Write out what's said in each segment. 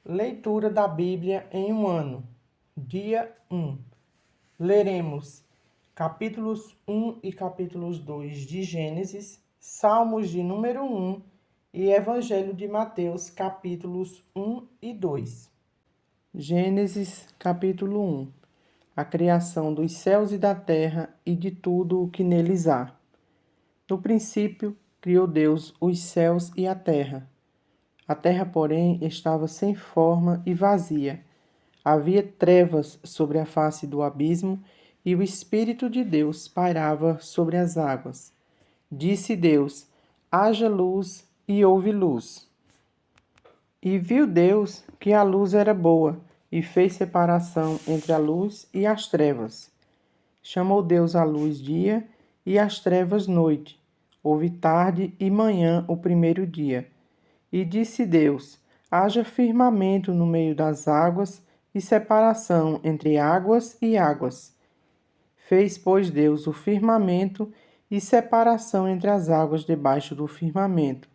Leitura da Bíblia em um ano. Dia 1. Leremos capítulos 1 e capítulos 2 de Gênesis, Salmos de número 1 e Evangelho de Mateus, capítulos 1 e 2. Gênesis, capítulo 1. A criação dos céus e da terra e de tudo o que neles há. No princípio, criou Deus os céus e a terra. A terra, porém, estava sem forma e vazia. Havia trevas sobre a face do abismo, e o Espírito de Deus pairava sobre as águas. Disse Deus: haja luz, e houve luz. E viu Deus que a luz era boa, e fez separação entre a luz e as trevas. Chamou Deus a luz dia, e as trevas noite. Houve tarde e manhã o primeiro dia. E disse Deus: haja firmamento no meio das águas e separação entre águas e águas. Fez, pois, Deus o firmamento e separação entre as águas debaixo do firmamento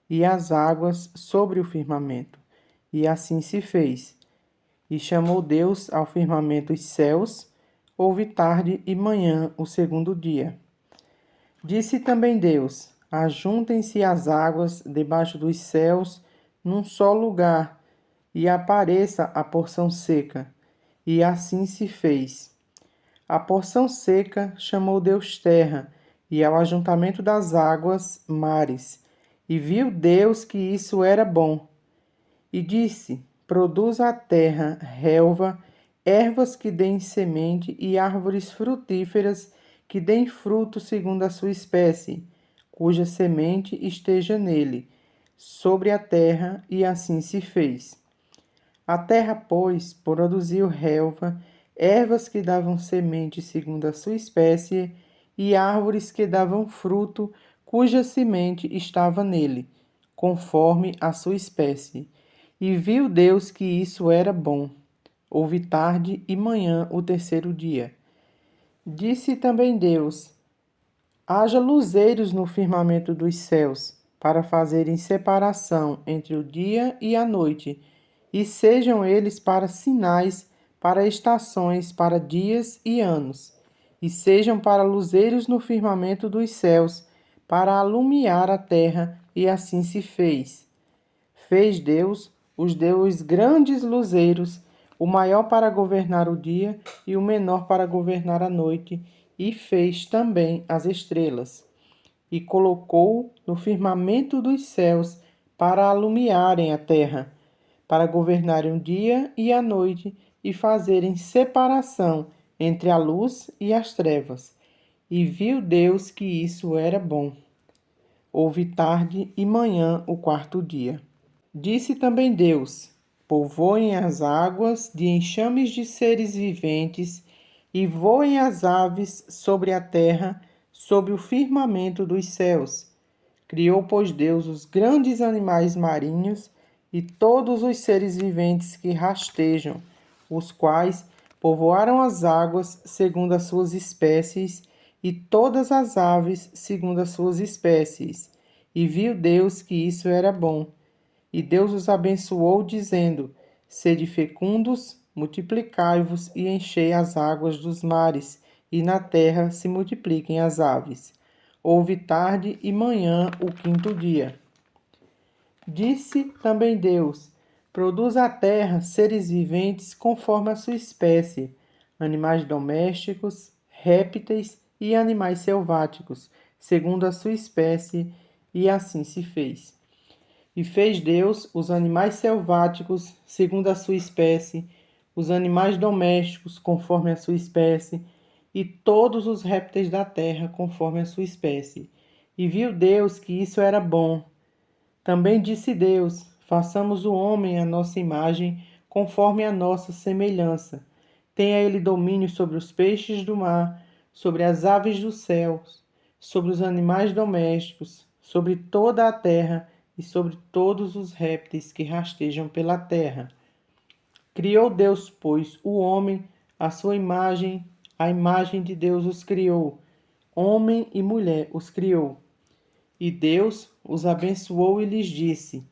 e as águas sobre o firmamento. E assim se fez. E chamou Deus ao firmamento os céus. Houve tarde e manhã o segundo dia. Disse também Deus: ajuntem-se as águas debaixo dos céus num só lugar, e apareça a porção seca. E assim se fez. A porção seca chamou Deus terra, e ao ajuntamento das águas, mares. E viu Deus que isso era bom. E disse: produza a terra relva, ervas que deem semente e árvores frutíferas que deem fruto segundo a sua espécie, cuja semente esteja nele, sobre a terra, e assim se fez. A terra, pois, produziu relva, ervas que davam semente segundo a sua espécie, e árvores que davam fruto, cuja semente estava nele, conforme a sua espécie. E viu Deus que isso era bom. Houve tarde e manhã o terceiro dia. Disse também Deus: haja luzeiros no firmamento dos céus, para fazerem separação entre o dia e a noite, e sejam eles para sinais, para estações, para dias e anos, e sejam para luzeiros no firmamento dos céus, para alumiar a terra, e assim se fez. Fez Deus os dois grandes luzeiros, o maior para governar o dia e o menor para governar a noite, e fez também as estrelas. E colocou no firmamento dos céus para alumiarem a terra, para governarem o dia e a noite, e fazerem separação entre a luz e as trevas. E viu Deus que isso era bom. Houve tarde e manhã o quarto dia. Disse também Deus: povoem as águas de enxames de seres viventes, e voem as aves sobre a terra, sob o firmamento dos céus. Criou, pois, Deus os grandes animais marinhos e todos os seres viventes que rastejam, os quais povoaram as águas segundo as suas espécies, e todas as aves segundo as suas espécies. E viu Deus que isso era bom. E Deus os abençoou, dizendo: sede fecundos, multiplicai-vos e enchei as águas dos mares, e na terra se multipliquem as aves. Houve tarde e manhã o quinto dia. Disse também Deus: produz a terra seres viventes conforme a sua espécie, animais domésticos, répteis e animais selváticos, segundo a sua espécie, e assim se fez. E fez Deus os animais selváticos, segundo a sua espécie, os animais domésticos, conforme a sua espécie, e todos os répteis da terra, conforme a sua espécie. E viu Deus que isso era bom. Também disse Deus: façamos o homem à nossa imagem, conforme a nossa semelhança. Tenha ele domínio sobre os peixes do mar, sobre as aves dos céus, sobre os animais domésticos, sobre toda a terra e sobre todos os répteis que rastejam pela terra. Criou Deus, pois, o homem, à sua imagem, a imagem de Deus os criou. Homem e mulher os criou. E Deus os abençoou e lhes disse: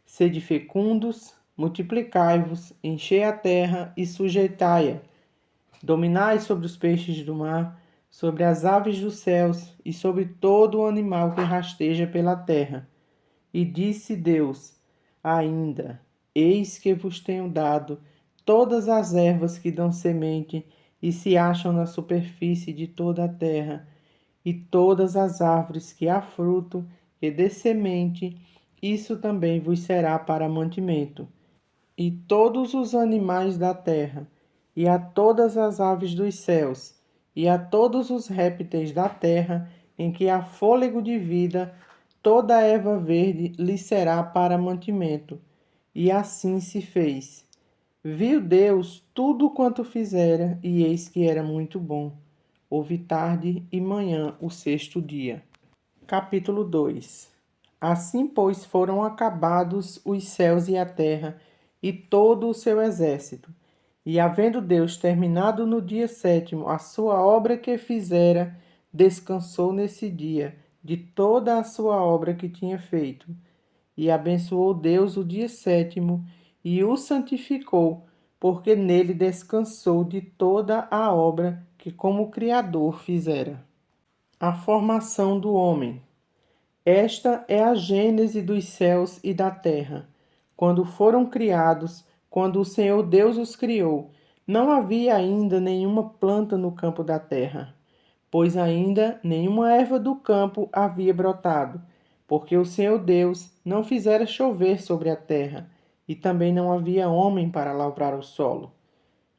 sede fecundos, multiplicai-vos, enchei a terra e sujeitai-a. Dominai sobre os peixes do mar, sobre as aves dos céus e sobre todo o animal que rasteja pela terra. E disse Deus: Ainda, eis que vos tenho dado todas as ervas que dão semente e se acham na superfície de toda a terra, e todas as árvores que há fruto e dê semente, isso também vos será para mantimento. E todos os animais da terra, e a todas as aves dos céus, e a todos os répteis da terra, em que há fôlego de vida, toda a erva verde lhe será para mantimento. E assim se fez. Viu Deus tudo quanto fizera, e eis que era muito bom. Houve tarde e manhã o sexto dia. Capítulo 2. Assim, pois, foram acabados os céus e a terra, e todo o seu exército. E havendo Deus terminado no dia sétimo a sua obra que fizera, descansou nesse dia de toda a sua obra que tinha feito. E abençoou Deus o dia sétimo, e o santificou, porque nele descansou de toda a obra que como Criador fizera. A formação do homem. Esta é a gênese dos céus e da terra. Quando foram criados, quando o Senhor Deus os criou, não havia ainda nenhuma planta no campo da terra, pois ainda nenhuma erva do campo havia brotado, porque o Senhor Deus não fizera chover sobre a terra, e também não havia homem para lavrar o solo.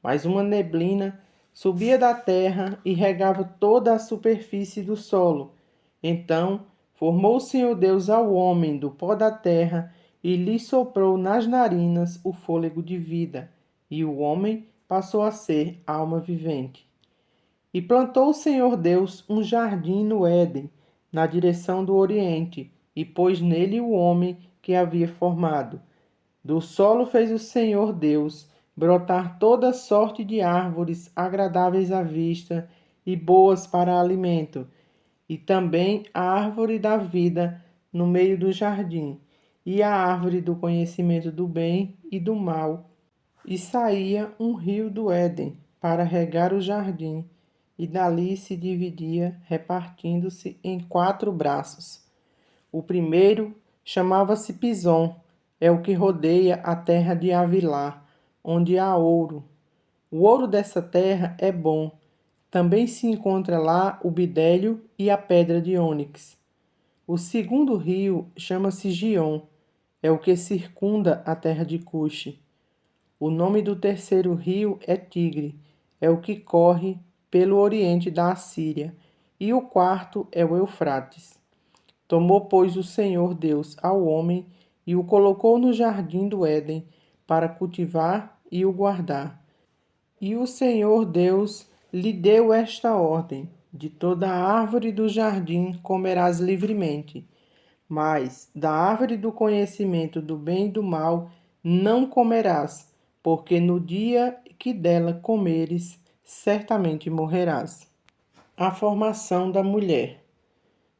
Mas uma neblina subia da terra e regava toda a superfície do solo. Então formou o Senhor Deus ao homem do pó da terra e lhe soprou nas narinas o fôlego de vida, e o homem passou a ser alma vivente. E plantou o Senhor Deus um jardim no Éden, na direção do Oriente, e pôs nele o homem que havia formado. Do solo fez o Senhor Deus brotar toda sorte de árvores agradáveis à vista e boas para alimento, e também a árvore da vida no meio do jardim, e a árvore do conhecimento do bem e do mal. E saía um rio do Éden para regar o jardim, e dali se dividia, repartindo-se em 4 braços. O primeiro chamava-se Pison, é o que rodeia a terra de Avilá, onde há ouro. O ouro dessa terra é bom. Também se encontra lá o bidélio e a pedra de ônix. O segundo rio chama-se Gion, é o que circunda a terra de Cuxi. O nome do terceiro rio é Tigre, é o que corre pelo oriente da Assíria. E o quarto é o Eufrates. Tomou, pois, o Senhor Deus ao homem e o colocou no jardim do Éden para cultivar e o guardar. E o Senhor Deus lhe deu esta ordem: de toda a árvore do jardim comerás livremente, mas da árvore do conhecimento do bem e do mal não comerás, porque no dia que dela comeres, certamente morrerás. A formação da mulher.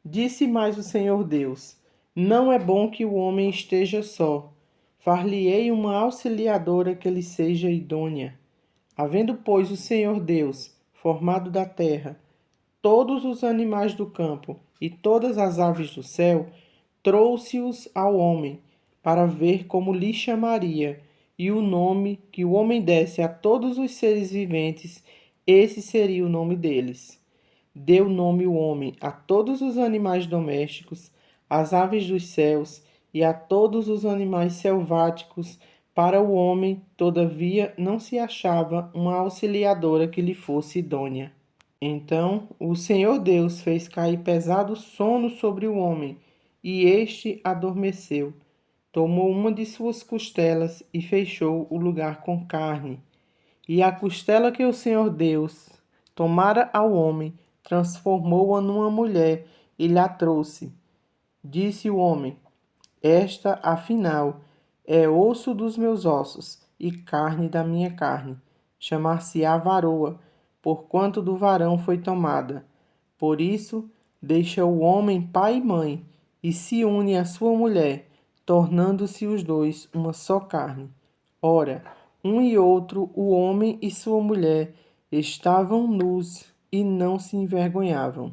Disse mais o Senhor Deus: Não é bom que o homem esteja só. Far-lhe-ei uma auxiliadora que lhe seja idônea. Havendo, pois, o Senhor Deus formado da terra todos os animais do campo e todas as aves do céu, trouxe-os ao homem, para ver como lhe chamaria, e o nome que o homem desse a todos os seres viventes, esse seria o nome deles. Deu nome o homem a todos os animais domésticos, às aves dos céus e a todos os animais selváticos. Para o homem, todavia, não se achava uma auxiliadora que lhe fosse idônea. Então o Senhor Deus fez cair pesado sono sobre o homem, e este adormeceu. Tomou uma de suas costelas e fechou o lugar com carne. E a costela que o Senhor Deus tomara ao homem, transformou-a numa mulher e lhe a trouxe. Disse o homem: Esta, afinal, é osso dos meus ossos e carne da minha carne. Chamar-se-á varoa, porquanto do varão foi tomada. Por isso, deixa o homem pai e mãe, e se une à sua mulher, tornando-se os dois uma só carne. Ora, um e outro, o homem e sua mulher, estavam nus e não se envergonhavam.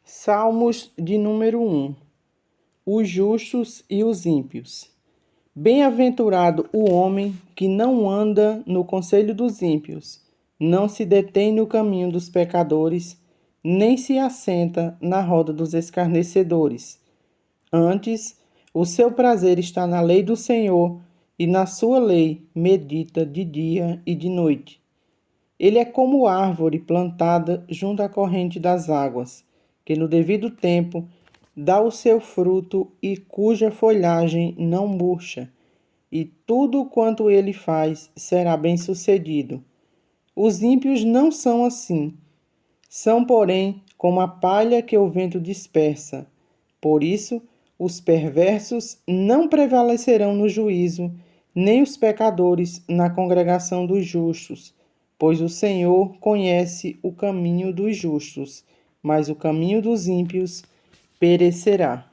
Salmos de número 1. Os justos e os ímpios. Bem-aventurado o homem que não anda no conselho dos ímpios, não se detém no caminho dos pecadores, nem se assenta na roda dos escarnecedores. Antes, o seu prazer está na lei do Senhor, e na sua lei medita de dia e de noite. Ele é como árvore plantada junto à corrente das águas, que no devido tempo dá o seu fruto e cuja folhagem não murcha, e tudo quanto ele faz será bem-sucedido. Os ímpios não são assim. São, porém, como a palha que o vento dispersa. Por isso, os perversos não prevalecerão no juízo, nem os pecadores na congregação dos justos. Pois o Senhor conhece o caminho dos justos, mas o caminho dos ímpios perecerá.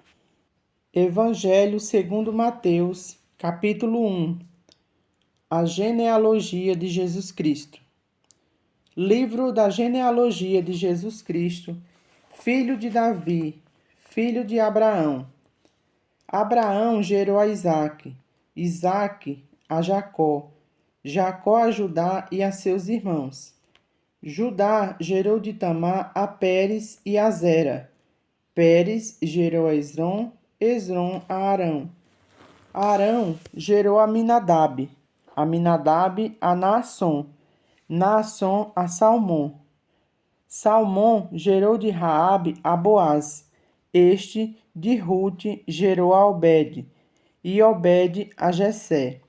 Evangelho segundo Mateus, capítulo 1. A genealogia de Jesus Cristo. Livro da genealogia de Jesus Cristo, filho de Davi, filho de Abraão. Abraão gerou a Isaque, Isaque a Jacó, Jacó a Judá e a seus irmãos. Judá gerou de Tamar a Pérez e a Zera. Pérez gerou a Esrom, Esrom a Arão. Arão gerou a Aminadab, Aminadab a Naasson, Naasson a Salmão. Salmão gerou de Raabe a Boaz. Este de Rute gerou a Obed, e Obed a Jessé.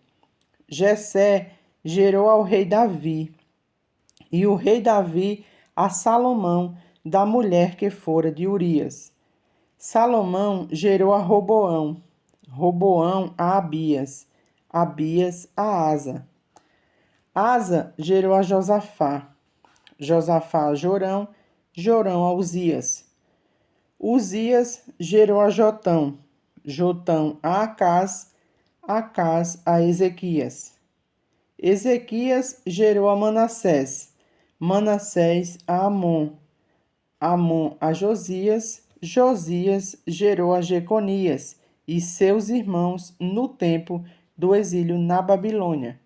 Jessé gerou ao rei Davi, e o rei Davi a Salomão, da mulher que fora de Urias. Salomão gerou a Roboão, Roboão a Abias, Abias a Asa. Asa gerou a Josafá, Josafá a Jorão, Jorão a Uzias. Uzias gerou a Jotão, Jotão a Acás, Acás a Ezequias. Ezequias gerou a Manassés, Manassés a Amon, Amon a Josias, Josias gerou a Jeconias e seus irmãos no tempo do exílio na Babilônia.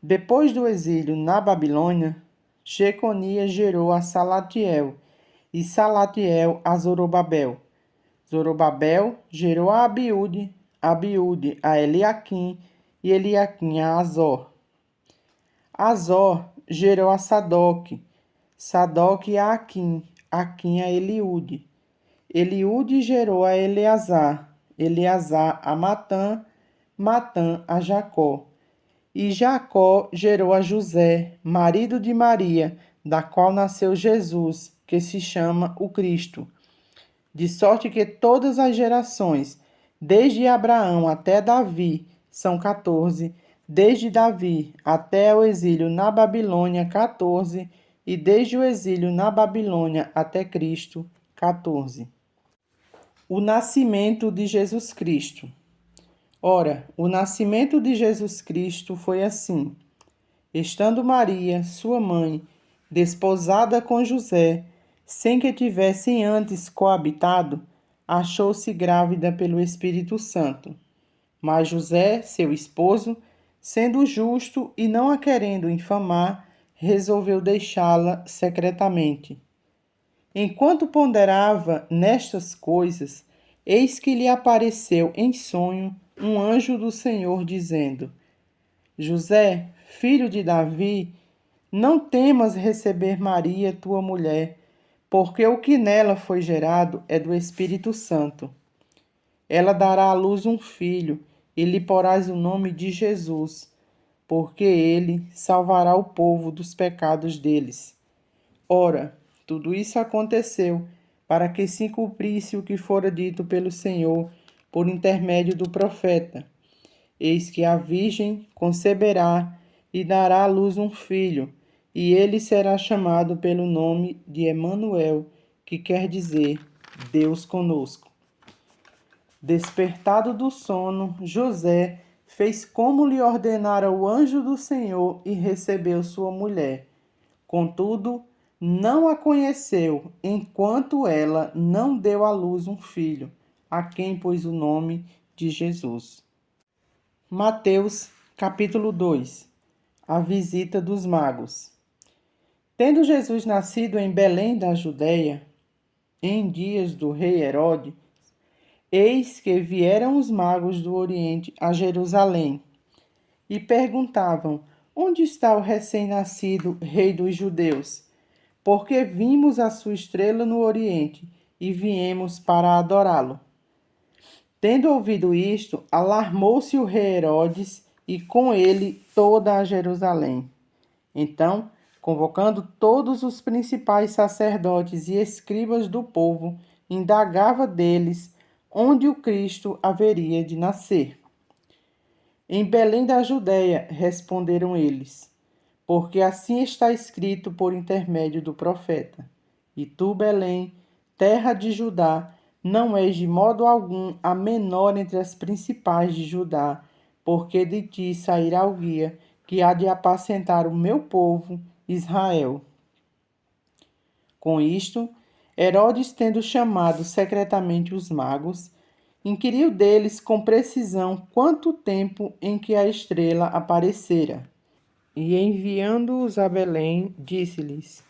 Depois do exílio na Babilônia, Jeconias gerou a Salatiel, e Salatiel a Zorobabel. Zorobabel gerou a Abiúde, Abiúde a Eliaquim, e Eliaquim a Azor. Azor gerou a Sadoque, Sadoque a Aquim, Aquim a Eliúde. Eliúde gerou a Eleazar, Eleazar a Matã, Matã a Jacó. E Jacó gerou a José, marido de Maria, da qual nasceu Jesus, que se chama o Cristo. De sorte que todas as gerações, desde Abraão até Davi, são 14, desde Davi até o exílio na Babilônia, 14, e desde o exílio na Babilônia até Cristo, 14. O nascimento de Jesus Cristo. Ora, o nascimento de Jesus Cristo foi assim. Estando Maria, sua mãe, desposada com José, sem que tivessem antes coabitado, achou-se grávida pelo Espírito Santo. Mas José, seu esposo, sendo justo e não a querendo infamar, resolveu deixá-la secretamente. Enquanto ponderava nestas coisas, eis que lhe apareceu em sonho um anjo do Senhor, dizendo: José, filho de Davi, não temas receber Maria, tua mulher, porque o que nela foi gerado é do Espírito Santo. Ela dará à luz um filho, e lhe porás o nome de Jesus, porque ele salvará o povo dos pecados deles. Ora, tudo isso aconteceu para que se cumprisse o que fora dito pelo Senhor por intermédio do profeta. Eis que a virgem conceberá e dará à luz um filho, e ele será chamado pelo nome de Emanuel, que quer dizer Deus conosco. Despertado do sono, José fez como lhe ordenara o anjo do Senhor e recebeu sua mulher. Contudo, não a conheceu, enquanto ela não deu à luz um filho, a quem pôs o nome de Jesus. Mateus, capítulo 2. A visita dos magos. Tendo Jesus nascido em Belém da Judeia, em dias do rei Herodes, eis que vieram os magos do Oriente a Jerusalém e perguntavam: Onde está o recém-nascido rei dos judeus? Porque vimos a sua estrela no Oriente e viemos para adorá-lo. Tendo ouvido isto, alarmou-se o rei Herodes e com ele toda a Jerusalém. Então, convocando todos os principais sacerdotes e escribas do povo, indagava deles onde o Cristo haveria de nascer. Em Belém da Judeia, responderam eles, porque assim está escrito por intermédio do profeta. E tu, Belém, terra de Judá, não és de modo algum a menor entre as principais de Judá, porque de ti sairá o guia que há de apacentar o meu povo, Israel. Com isto, Herodes, tendo chamado secretamente os magos, inquiriu deles com precisão quanto tempo em que a estrela aparecera. E enviando-os a Belém, disse-lhes: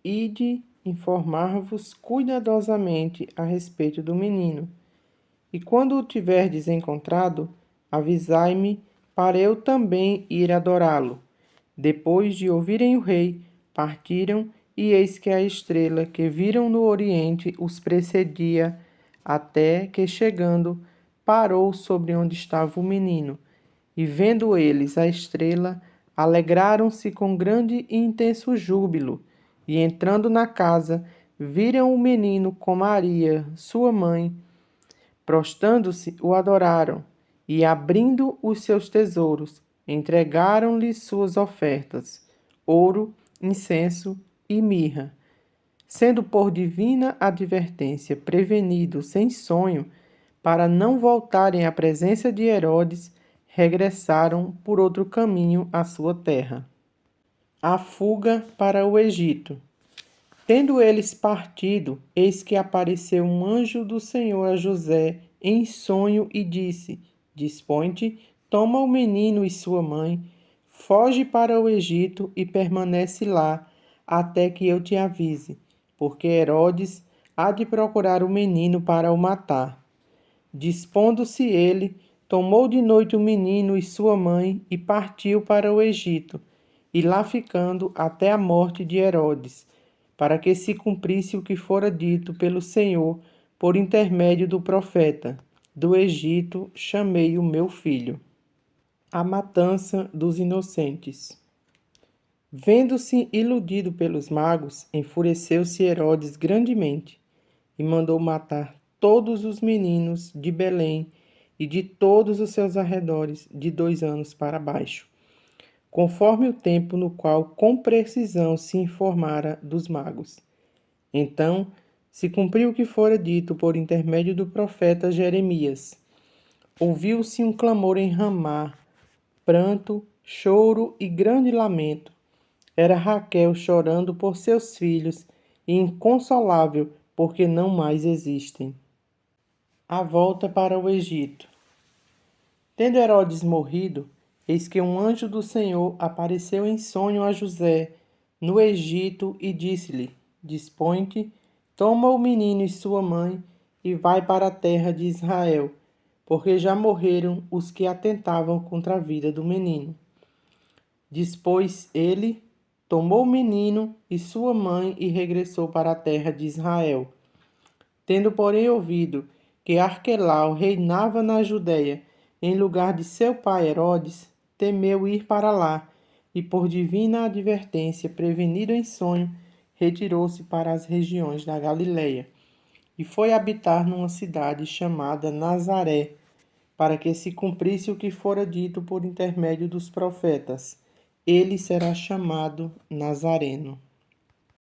Ide informar-vos cuidadosamente a respeito do menino. E quando o tiverdes encontrado, avisai-me, para eu também ir adorá-lo. Depois de ouvirem o rei, partiram, e eis que a estrela que viram no oriente os precedia, até que, chegando, parou sobre onde estava o menino. E vendo eles a estrela, alegraram-se com grande e intenso júbilo, e entrando na casa, viram o menino com Maria, sua mãe. Prostrando-se, o adoraram, e abrindo os seus tesouros, entregaram-lhe suas ofertas, ouro, incenso e mirra. Sendo por divina advertência prevenidos sem sonho, para não voltarem à presença de Herodes, regressaram por outro caminho à sua terra. A fuga para o Egito. Tendo eles partido, eis que apareceu um anjo do Senhor a José em sonho e disse: Dispõe-te, toma o menino e sua mãe, foge para o Egito e permanece lá, até que eu te avise, porque Herodes há de procurar o menino para o matar. Dispondo-se ele, tomou de noite o menino e sua mãe e partiu para o Egito, e lá ficando até a morte de Herodes, para que se cumprisse o que fora dito pelo Senhor por intermédio do profeta: Do Egito chamei o meu filho. A matança dos inocentes. Vendo-se iludido pelos magos, enfureceu-se Herodes grandemente e mandou matar todos os meninos de Belém e de todos os seus arredores de 2 anos para baixo, conforme o tempo no qual com precisão se informara dos magos. Então se cumpriu o que fora dito por intermédio do profeta Jeremias. Ouviu-se um clamor em Ramá, pranto, choro e grande lamento. Era Raquel chorando por seus filhos e inconsolável porque não mais existem. A volta para o Egito. Tendo Herodes morrido, eis que um anjo do Senhor apareceu em sonho a José no Egito e disse-lhe: Dispõe-te, toma o menino e sua mãe e vai para a terra de Israel, porque já morreram os que atentavam contra a vida do menino. Dispôs ele, tomou o menino e sua mãe e regressou para a terra de Israel. Tendo, porém, ouvido que Arquelau reinava na Judéia, em lugar de seu pai Herodes, temeu ir para lá, e por divina advertência, prevenido em sonho, retirou-se para as regiões da Galiléia, e foi habitar numa cidade chamada Nazaré, para que se cumprisse o que fora dito por intermédio dos profetas: ele será chamado Nazareno.